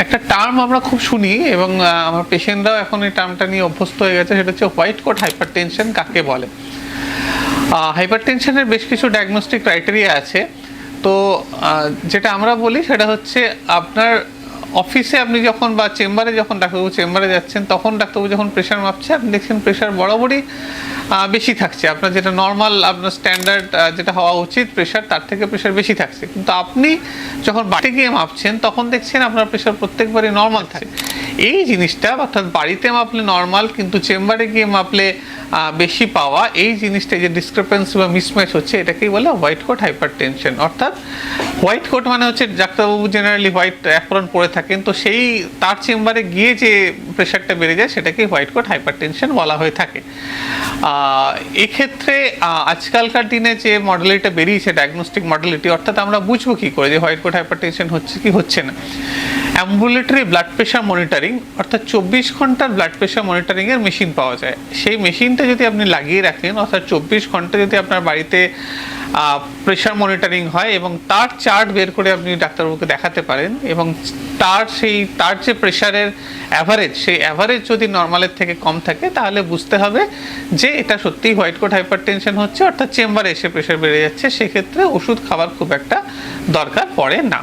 একটা টার্ম আমরা খুব শুনি এবং আমার পেশেন্টরাও এখন এই টার্মটা নিয়ে অভ্যস্ত হয়ে গেছে, সেটা হচ্ছে হোয়াইট কোট হাইপারটেনশন কাকে বলে। হাইপারটেনশনের বেশ কিছু ডায়াগনস্টিক ক্রাইটেরিয়া আছে। তো যেটা আমরা বলি সেটা হচ্ছে আপনার অফিসে আপনি যখন বা চেম্বারে যখন ডাক্তারবাবু চেম্বারে যাচ্ছেন, তখন ডাক্তারবাবু যখন প্রেশার মাপছে আপনি দেখছেন প্রেশার বরাবরই বেশি থাকছে, আপনার যেটা নর্মাল আপনার স্ট্যান্ডার্ড যেটা হওয়া উচিত প্রেশার, তার থেকে প্রেশার বেশি থাকছে। কিন্তু আপনি যখন বাড়িতে গিয়ে মাপছেন তখন দেখছেন আপনার প্রেশার প্রত্যেকবারই নর্মাল থাকে। এই জিনিসটা অর্থাৎ বাড়িতে মাপলে নর্মাল কিন্তু চেম্বারে গিয়ে মাপলে বেশি পাওয়া, এই জিনিসটা যে ডিসক্রিপেন্সি বা মিসম্যাচ হচ্ছে, এটাকেই বলে হোয়াইট কোট হাইপারটেনশন। অর্থাৎ হোয়াইট কোট মানে হচ্ছে ডাক্তারবাবু জেনারেলি হোয়াইট অ্যাপ্রন পরে থাকেন, তো সেই তার চেম্বারে গিয়ে যে প্রেশারটা বেড়ে যায় সেটাকে হোয়াইট কোট হাইপারটেনশন বলা হয়ে থাকে। এক্ষেত্রে আজকালকার দিনে যে মডেলিটিটা বেরিয়েছে ডায়াগনস্টিক মডেলিটি, অর্থাৎ আমরা বুঝবো কী করে যে হোয়াইট কোট হাইপারটেনশন হচ্ছে কি হচ্ছে না। অ্যাম্বুলেটরি ব্লাড প্রেশার মনিটরিং, অর্থাৎ 24 ঘন্টার ব্লাড প্রেশার মনিটরিংয়ের মেশিন পাওয়া যায়। সেই মেশিনটা যদি আপনি লাগিয়ে রাখেন, অর্থাৎ 24 ঘন্টা যদি আপনার বাড়িতে প্রেশার মনিটরিং হয় এবং তার চার্ট বের করে আপনি ডাক্তারবাবুকে দেখাতে পারেন, এবং তার যে প্রেশারের অ্যাভারেজ, সেই অ্যাভারেজ যদি নর্মালের থেকে কম থাকে, তাহলে বুঝতে হবে যে এটা সত্যিই হোয়াইট কোট হাইপারটেনশন হচ্ছে, অর্থাৎ চেম্বারে এসে প্রেশার বেড়ে যাচ্ছে। সেক্ষেত্রে ওষুধ খাবার খুব একটা দরকার পড়ে না।